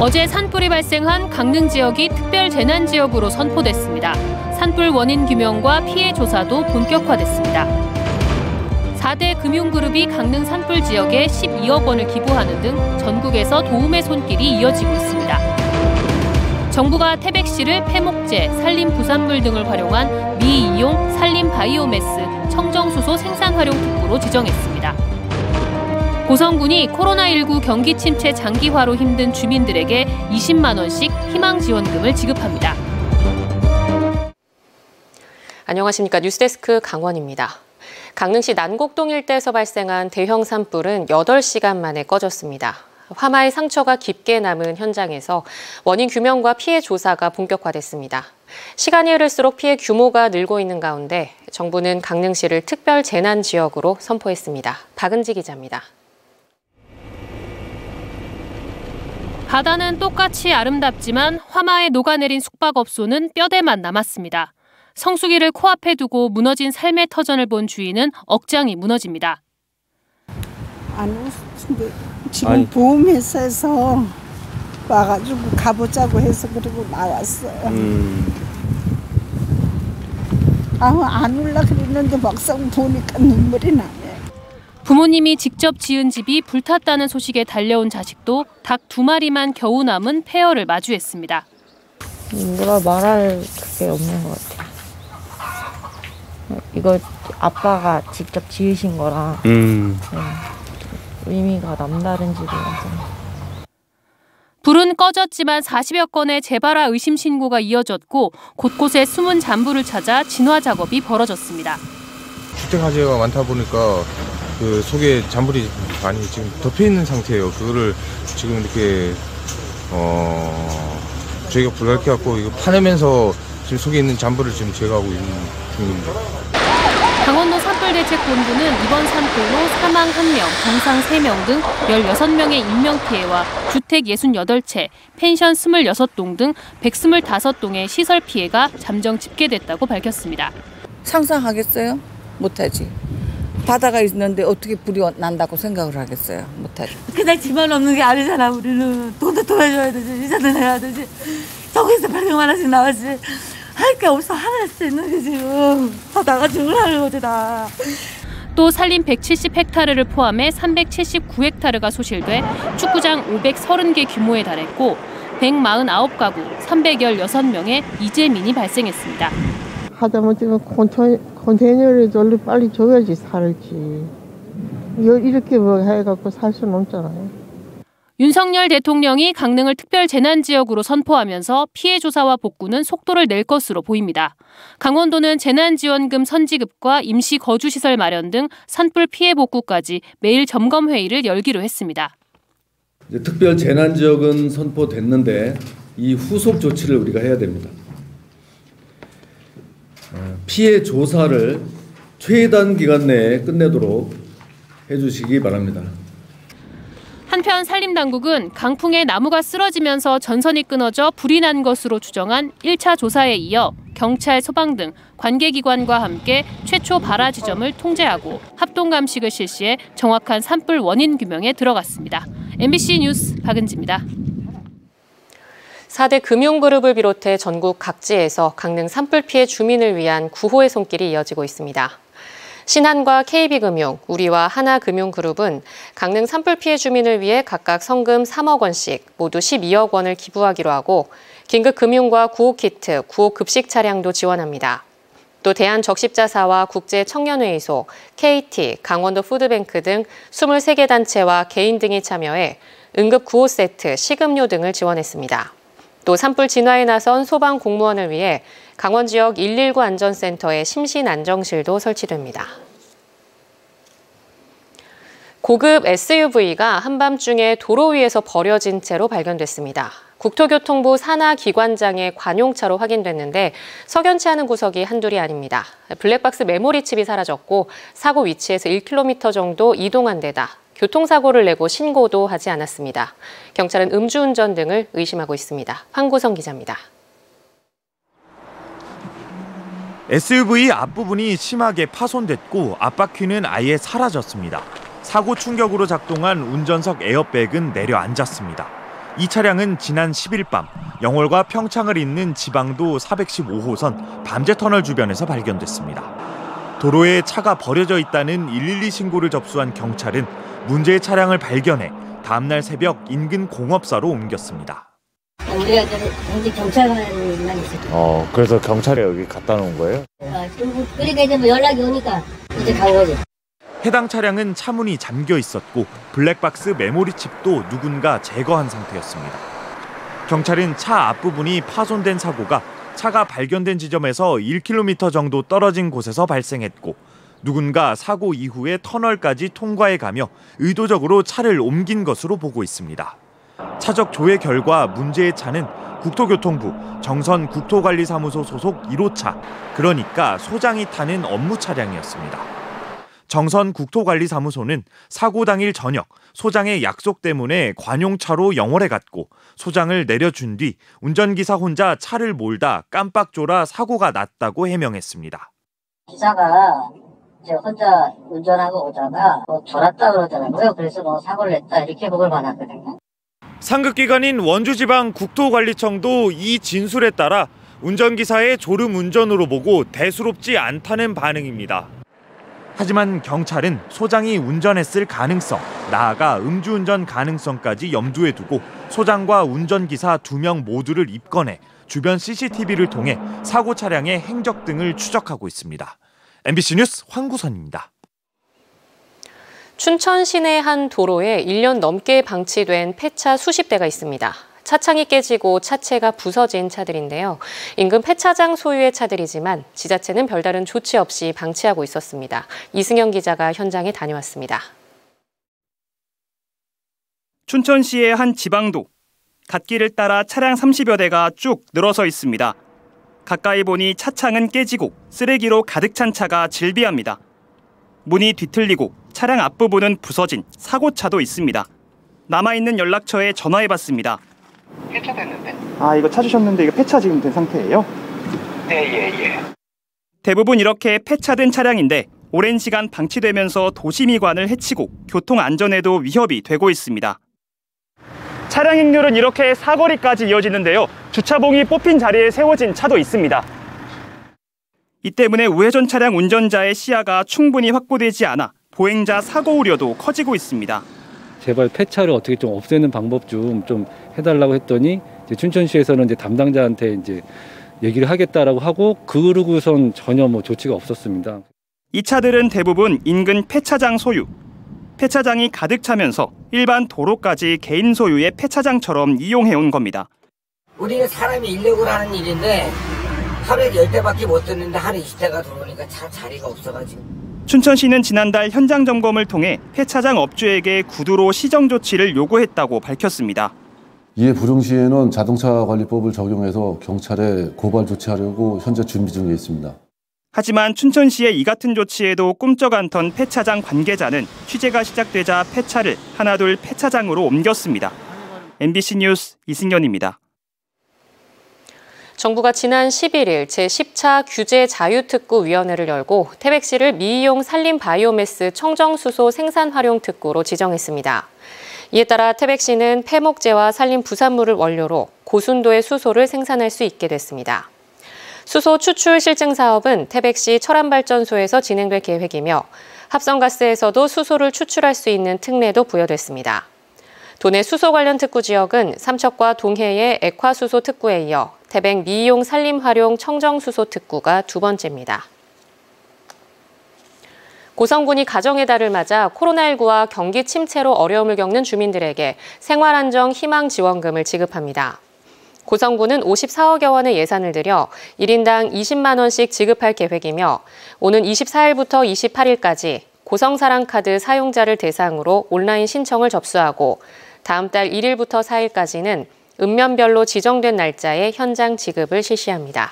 어제 산불이 발생한 강릉 지역이 특별재난지역으로 선포됐습니다. 산불 원인 규명과 피해 조사도 본격화됐습니다. 4대 금융그룹이 강릉 산불 지역에 12억 원을 기부하는 등 전국에서 도움의 손길이 이어지고 있습니다. 정부가 태백시를 폐목재, 산림부산물 등을 활용한 미이용 산림바이오매스 청정수소 생산활용특구로 지정했습니다. 고성군이 코로나19 경기 침체 장기화로 힘든 주민들에게 20만 원씩 희망지원금을 지급합니다. 안녕하십니까. 뉴스데스크 강원입니다. 강릉시 난곡동 일대에서 발생한 대형 산불은 8시간 만에 꺼졌습니다. 화마의 상처가 깊게 남은 현장에서 원인 규명과 피해 조사가 본격화됐습니다. 시간이 흐를수록 피해 규모가 늘고 있는 가운데 정부는 강릉시를 특별재난지역으로 선포했습니다. 박은지 기자입니다. 바다는 똑같이 아름답지만 화마에 녹아내린 숙박업소는 뼈대만 남았습니다. 성수기를 코앞에 두고 무너진 삶의 터전을 본 주인은 억장이 무너집니다. 아니, 지금 보험회사에서 와가지고 가보자고 해서 그러고 나왔어요. 안 올라 그랬는데 막상 보니까 눈물이 나네. 부모님이 직접 지은 집이 불탔다는 소식에 달려온 자식도 닭 2마리만 겨우 남은 폐허를 마주했습니다. 뭐라 말할 게 없는 것 같아요. 이거 아빠가 직접 지으신 거라 의미가 남다른 집이라서. 불은 꺼졌지만 40여 건의 재발화 의심 신고가 이어졌고 곳곳에 숨은 잔불을 찾아 진화 작업이 벌어졌습니다. 주택 화재가 많다 보니까 그 속에 잔불이 많이 지금 덮여 있는 상태예요. 그거를 지금 이렇게 저희가 불밝게 갖고 이거 파내면서 지금 속에 있는 잔불을 지금 제거하고 있는 중입니다. 강원도 산불대책본부는 이번 산불로 사망 1명, 경상 3명 등 16명의 인명피해와 주택 68채, 펜션 26동 등 125동의 시설 피해가 잠정 집계됐다고 밝혔습니다. 상상하겠어요? 못하지. 바다가 있는데 어떻게 불이 난다고 생각을 하겠어요? 못하지. 그냥 집만 없는 게 아니잖아. 우리는 돈도 더 해줘야 되지, 이자도 내야 되지. 저기서 100만 원씩 나왔지. 할 게 없어. 하나 할 수 있는 게 지금 다 나가 죽으라는 거지 다. 또 산림 170헥타르를 포함해 379헥타르가 소실돼 축구장 530개 규모에 달했고 149가구 316명의 이재민이 발생했습니다. 하다못해 컨테이너를 저리 빨리 줘야지 살지. 이렇게 뭐 해갖고 살 수는 없잖아요. 윤석열 대통령이 강릉을 특별재난지역으로 선포하면서 피해 조사와 복구는 속도를 낼 것으로 보입니다. 강원도는 재난지원금 선지급과 임시 거주시설 마련 등 산불 피해 복구까지 매일 점검회의를 열기로 했습니다. 특별재난지역은 선포됐는데 이 후속 조치를 우리가 해야 됩니다. 피해 조사를 최단 기간 내에 끝내도록 해주시기 바랍니다. 한편 산림당국은 강풍에 나무가 쓰러지면서 전선이 끊어져 불이 난 것으로 추정한 1차 조사에 이어 경찰, 소방 등 관계기관과 함께 최초 발화 지점을 통제하고 합동감식을 실시해 정확한 산불 원인 규명에 들어갔습니다. MBC 뉴스 박은지입니다. 4대 금융그룹을 비롯해 전국 각지에서 강릉 산불 피해 주민을 위한 구호의 손길이 이어지고 있습니다. 신한과 KB금융, 우리와 하나금융그룹은 강릉 산불 피해 주민을 위해 각각 성금 3억 원씩 모두 12억 원을 기부하기로 하고 긴급금융과 구호키트, 구호급식 차량도 지원합니다. 또 대한적십자사와 국제청년회의소, KT, 강원도 푸드뱅크 등 23개 단체와 개인 등이 참여해 응급구호 세트, 식음료 등을 지원했습니다. 또 산불 진화에 나선 소방 공무원을 위해 강원 지역 119 안전센터에 심신 안정실도 설치됩니다. 고급 SUV가 한밤중에 도로 위에서 버려진 채로 발견됐습니다. 국토교통부 산하기관장의 관용차로 확인됐는데 석연치 않은 구석이 한둘이 아닙니다. 블랙박스 메모리 칩이 사라졌고 사고 위치에서 1km 정도 이동한 데다 교통사고를 내고 신고도 하지 않았습니다. 경찰은 음주운전 등을 의심하고 있습니다. 황구성 기자입니다. SUV 앞부분이 심하게 파손됐고 앞바퀴는 아예 사라졌습니다. 사고 충격으로 작동한 운전석 에어백은 내려앉았습니다. 이 차량은 지난 10일 밤 영월과 평창을 잇는 지방도 415호선 밤제터널 주변에서 발견됐습니다. 도로에 차가 버려져 있다는 112 신고를 접수한 경찰은 문제의 차량을 발견해 다음날 새벽 인근 공업사로 옮겼습니다. 우리가 이제 경찰관만 있었죠. 그래서 경찰에 여기 갖다 놓은 거예요? 그러니까 이제 뭐 연락이 오니까 이제 간 거지. 해당 차량은 차문이 잠겨 있었고 블랙박스 메모리 칩도 누군가 제거한 상태였습니다. 경찰은 차 앞부분이 파손된 사고가 차가 발견된 지점에서 1km 정도 떨어진 곳에서 발생했고 누군가 사고 이후에 터널까지 통과해가며 의도적으로 차를 옮긴 것으로 보고 있습니다. 차적 조회 결과 문제의 차는 국토교통부 정선국토관리사무소 소속 1호차, 그러니까 소장이 타는 업무 차량이었습니다. 정선국토관리사무소는 사고 당일 저녁 소장의 약속 때문에 관용차로 영월에 갔고 소장을 내려준 뒤 운전기사 혼자 차를 몰다 깜빡 졸아 사고가 났다고 해명했습니다. 기사가 이제 혼자 운전하고 오다가 졸았다 그러더라고요. 그래서 사고를 냈다 이렇게 보고를 받았거든요. 상급기관인 원주지방국토관리청도 이 진술에 따라 운전기사의 졸음 운전으로 보고 대수롭지 않다는 반응입니다. 하지만 경찰은 소장이 운전했을 가능성, 나아가 음주운전 가능성까지 염두에 두고 소장과 운전기사 2명 모두를 입건해 주변 CCTV를 통해 사고 차량의 행적 등을 추적하고 있습니다. MBC 뉴스 황구선입니다. 춘천 시내 한 도로에 1년 넘게 방치된 폐차 수십 대가 있습니다. 차창이 깨지고 차체가 부서진 차들인데요. 인근 폐차장 소유의 차들이지만 지자체는 별다른 조치 없이 방치하고 있었습니다. 이승현 기자가 현장에 다녀왔습니다. 춘천시의 한 지방도. 갓길을 따라 차량 30여 대가 쭉 늘어서 있습니다. 가까이 보니 차창은 깨지고 쓰레기로 가득 찬 차가 질비합니다. 문이 뒤틀리고 차량 앞부분은 부서진 사고차도 있습니다. 남아있는 연락처에 전화해봤습니다. 폐차됐는데? 이거 찾으셨는데 이거 폐차 지금 된 상태예요? 네, 예. 대부분 이렇게 폐차된 차량인데 오랜 시간 방치되면서 도시미관을 해치고 교통안전에도 위협이 되고 있습니다. 차량 행렬은 이렇게 사거리까지 이어지는데요. 주차봉이 뽑힌 자리에 세워진 차도 있습니다. 이 때문에 우회전 차량 운전자의 시야가 충분히 확보되지 않아 보행자 사고 우려도 커지고 있습니다. 제발 폐차를 어떻게 좀 없애는 방법 좀 해달라고 했더니 이제 춘천시에서는 이제 담당자한테 이제 얘기를 하겠다라고 하고 그러고선 전혀 조치가 없었습니다. 이 차들은 대부분 인근 폐차장 소유. 폐차장이 가득 차면서 일반 도로까지 개인 소유의 폐차장처럼 이용해온 겁니다. 우리는 사람이 인력으로 하는 일인데 하루에 10대밖에 못 듣는데 하루 20대가 들어오니까 차 자리가 없어가지고. 춘천시는 지난달 현장 점검을 통해 폐차장 업주에게 구두로 시정 조치를 요구했다고 밝혔습니다. 이에 불응 시에는 자동차관리법을 적용해서 경찰에 고발 조치하려고 현재 준비 중에 있습니다. 하지만 춘천시의 이 같은 조치에도 꿈쩍 않던 폐차장 관계자는 취재가 시작되자 폐차를 하나둘 폐차장으로 옮겼습니다. MBC 뉴스 이승현입니다. 정부가 지난 11일 제10차 규제자유특구위원회를 열고 태백시를 미이용 산림 바이오매스 청정수소 생산 활용 특구로 지정했습니다. 이에 따라 태백시는 폐목재와 산림 부산물을 원료로 고순도의 수소를 생산할 수 있게 됐습니다. 수소 추출 실증 사업은 태백시 철암발전소에서 진행될 계획이며 합성가스에서도 수소를 추출할 수 있는 특례도 부여됐습니다. 도내 수소 관련 특구 지역은 삼척과 동해의 액화수소 특구에 이어 태백 미이용 산림 활용 청정수소 특구가 2번째입니다. 고성군이 가정의 달을 맞아 코로나19와 경기 침체로 어려움을 겪는 주민들에게 생활안정 희망 지원금을 지급합니다. 고성군은 54억여 원의 예산을 들여 1인당 20만 원씩 지급할 계획이며 오는 24일부터 28일까지 고성사랑카드 사용자를 대상으로 온라인 신청을 접수하고 다음 달 1일부터 4일까지는 읍면별로 지정된 날짜에 현장 지급을 실시합니다.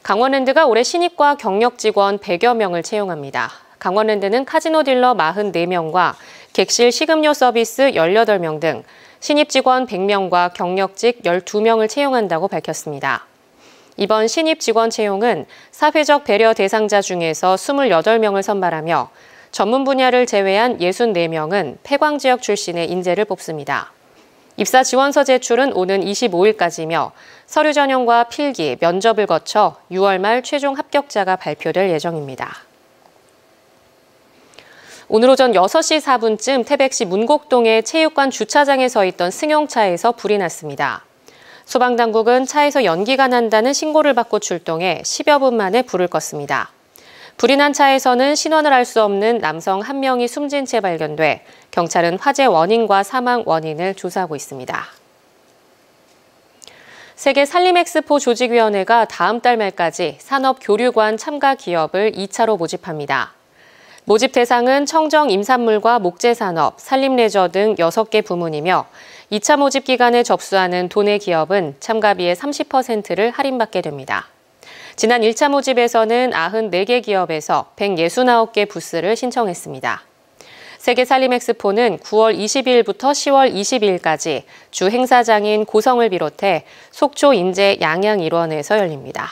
강원랜드가 올해 신입과 경력 직원 100여 명을 채용합니다. 강원랜드는 카지노 딜러 44명과 객실 식음료 서비스 18명 등 신입 직원 100명과 경력직 12명을 채용한다고 밝혔습니다. 이번 신입 직원 채용은 사회적 배려 대상자 중에서 28명을 선발하며 전문 분야를 제외한 64명은 폐광 지역 출신의 인재를 뽑습니다. 입사 지원서 제출은 오는 25일까지며 서류 전형과 필기, 면접을 거쳐 6월 말 최종 합격자가 발표될 예정입니다. 오늘 오전 6시 4분쯤 태백시 문곡동의 체육관 주차장에 서 있던 승용차에서 불이 났습니다. 소방당국은 차에서 연기가 난다는 신고를 받고 출동해 10여 분 만에 불을 껐습니다. 불이 난 차에서는 신원을 알 수 없는 남성 1명이 숨진 채 발견돼 경찰은 화재 원인과 사망 원인을 조사하고 있습니다. 세계 산림엑스포 조직위원회가 다음 달 말까지 산업교류관 참가 기업을 2차로 모집합니다. 모집 대상은 청정 임산물과 목재산업, 산림레저 등 6개 부문이며 2차 모집 기간에 접수하는 도내 기업은 참가비의 30%를 할인받게 됩니다. 지난 1차 모집에서는 94개 기업에서 169개 부스를 신청했습니다. 세계 산림엑스포는 9월 22일부터 10월 22일까지 주 행사장인 고성을 비롯해 속초, 인제, 양양 일원에서 열립니다.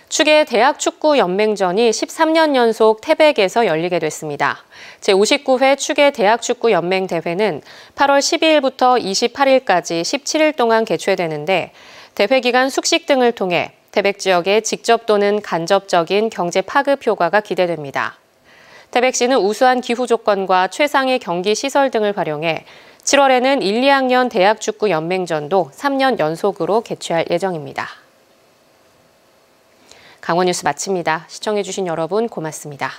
축의 대학축구연맹전이 13년 연속 태백에서 열리게 됐습니다. 제59회 축의 대학축구연맹대회는 8월 12일부터 28일까지 17일 동안 개최되는데 대회 기간 숙식 등을 통해 태백 지역의 직접 또는 간접적인 경제 파급 효과가 기대됩니다. 태백시는 우수한 기후 조건과 최상의 경기 시설 등을 활용해 7월에는 1, 2학년 대학축구연맹전도 3년 연속으로 개최할 예정입니다. 강원 뉴스 마칩니다. 시청해주신 여러분 고맙습니다.